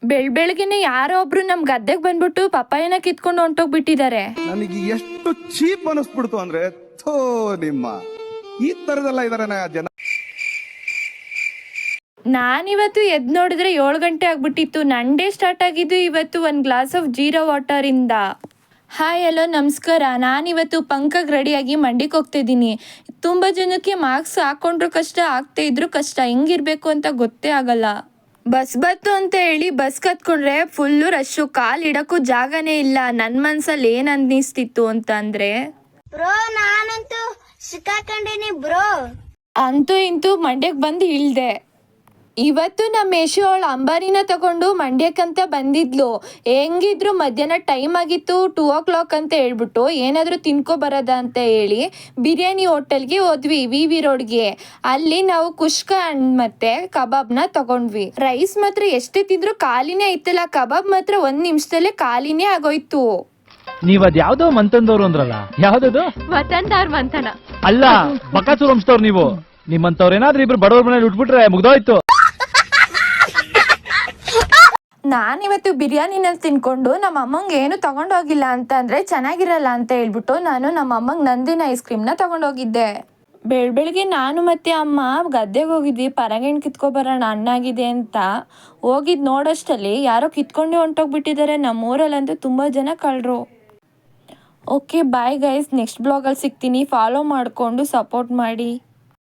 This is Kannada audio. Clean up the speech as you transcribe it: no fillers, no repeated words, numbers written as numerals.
ಬೆಳಗ್ಗೆನೆ ಯಾರೋ ಒಬ್ರು ನಮ್ ಗದ್ದೆಗೆ ಬಂದ್ಬಿಟ್ಟು ಪಪ್ಪಾಯನ ಕಿತ್ಕೊಂಡು ಹೊಂಟೋಗ್ಬಿಟ್ಟಿದ್ದಾರೆ. ನನಗೆ ಎಷ್ಟು ಚೀಪ್ ಅನಿಸ್ಬಿಡ್ತು ಅಂದ್ರೆ, ಥೋ ನಿಮ್ಮ ಈ ತರದೆಲ್ಲ ಇದಾರೆ ಜನ. ನಾನಿವತ್ತು ಎದ್ ನೋಡಿದ್ರೆ 7 ಗಂಟೆ ಆಗ್ಬಿಟ್ಟಿತ್ತು. ನಂಡೇ ಸ್ಟಾರ್ಟ್ ಆಗಿದ್ದು ಇವತ್ತು 1 ಗ್ಲಾಸ್ ಆಫ್ ಜೀರಾ ವಾಟರ್ ಇಂದ. ಹಾಯ್ ಹಲೋ ನಮಸ್ಕಾರ. ನಾನಿವತ್ತು ಪಂಕಗೆ ರೆಡಿಯಾಗಿ ಮಂಡಿಗೆ ಹೋಗ್ತಿದ್ದೀನಿ. ತುಂಬ ಜನಕ್ಕೆ ಮಾರ್ಕ್ಸ್ ಹಾಕೊಂಡ್ರು ಕಷ್ಟ, ಆಗ್ತಾ ಇದ್ರು ಕಷ್ಟ, ಹೆಂಗಿರ್ಬೇಕು ಅಂತ ಗೊತ್ತೇ ಆಗಲ್ಲ. ಬಸ್ ಬತ್ತು ಅಂತ ಹೇಳಿ ಬಸ್ ಕತ್ಕೊಂಡ್ರೆ ಫುಲ್ಲು ರಶ್ಶು, ಕಾಲ್ ಇಡಕ್ಕೂ ಜಾಗನೇ ಇಲ್ಲ. ನನ್ನ ಮನ್ಸಲ್ಲಿ ಏನ್ ಅನ್ನಿಸ್ತಿತ್ತು ಅಂತಂದ್ರೆ, ಬ್ರೋ ನಾನಂತೂ ಸಿಕ್ಕಾಕೊಂಡಿನಿ ಬ್ರೋ. ಅಂತೂ ಇಂತೂ ಮಂಡ್ಯಕ್ಕೆ ಬಂದು ಇಳ್ದೆ. ಇವತ್ತು ನಮ್ಮ ಯಶು ಅವಳು ಅಂಬಾರಿನ ತಗೊಂಡು ಮಂಡ್ಯಕ್ಕಂತ ಬಂದಿದ್ಲು. ಹೆಂಗಿದ್ರು ಮಧ್ಯಾಹ್ನ ಟೈಮ್ ಆಗಿತ್ತು, 2 o'clock ಅಂತ ಹೇಳ್ಬಿಟ್ಟು ಏನಾದರೂ ತಿನ್ಕೊ ಬರೋದ ಅಂತ ಹೇಳಿ ಬಿರಿಯಾನಿ ಹೋಟೆಲ್ಗೆ ಹೋದ್ವಿ, ವಿ ರೋಡ್ಗೆ. ಅಲ್ಲಿ ನಾವು ಕುಷ್ಕ ಮತ್ತೆ ಕಬಾಬ್ನ ತಗೊಂಡ್ವಿ. ರೈಸ್ ಮಾತ್ರ ಎಷ್ಟೇ ತಿಂದ್ರು ಖಾಲಿನೇ ಐತಲ್ಲ, ಕಬಾಬ್ ಮಾತ್ರ 1 ನಿಮಿಷದಲ್ಲೇ ಖಾಲಿನೇ ಆಗೋಯ್ತು. ನೀವ್ ಅದ್ ಯಾವ್ದೋ ಮಂತಂದವ್ರು ಅಂದ್ರಲ್ಲ, ಯಾವ್ದದು? ವತನ್ದಾರ್ ಮಂತನ ಅಲ್ಲ, ಬಕಾಸೂರ್ ವಂಶದವ್ರು ನೀವು. ನಿಮ್ಮಂತವ್ರು ಏನಾದ್ರೂ ಇಬ್ರು ಬಡವ್ರ ಮನೇಲಿ ಉಟ್ಬಿಟ್ರೆ ಮುಗ್ದೋಯ್ತು. ನಾನಿವತ್ತು ಬಿರಿಯಾನಿನಲ್ಲಿ ತಿನ್ಕೊಂಡು ನಮ್ಮ ಅಮ್ಮಂಗೆ ಏನು ತಗೊಂಡೋಗಿಲ್ಲ ಅಂತಂದರೆ ಚೆನ್ನಾಗಿರಲ್ಲ ಅಂತ ಹೇಳ್ಬಿಟ್ಟು ನಾನು ನಮ್ಮ ಅಮ್ಮಂಗೆ ನಂದಿನ ಐಸ್ ಕ್ರೀಮ್ನ ತಗೊಂಡೋಗಿದ್ದೆ. ಬೆಳಗ್ಗೆ ನಾನು ಮತ್ತು ಅಮ್ಮ ಗದ್ದೆಗೆ ಹೋಗಿದ್ವಿ, ಪರಂಗಿಣ್ ಕಿತ್ಕೊಬರೋಣ ಹಣ್ಣಾಗಿದೆ ಅಂತ. ಹೋಗಿದ್ದು ನೋಡೋಷ್ಟಲ್ಲಿ ಯಾರೋ ಕಿತ್ಕೊಂಡೇ ಹೊಂಟೋಗ್ಬಿಟ್ಟಿದ್ದಾರೆ. ನಮ್ಮೂರಲ್ಲಂತೂ ತುಂಬ ಜನ ಕಳ್ಳರು. ಓಕೆ ಬಾಯ್ ಗೈಸ್, ನೆಕ್ಸ್ಟ್ ಬ್ಲಾಗಲ್ಲಿ ಸಿಗ್ತೀನಿ. ಫಾಲೋ ಮಾಡಿಕೊಂಡು ಸಪೋರ್ಟ್ ಮಾಡಿ.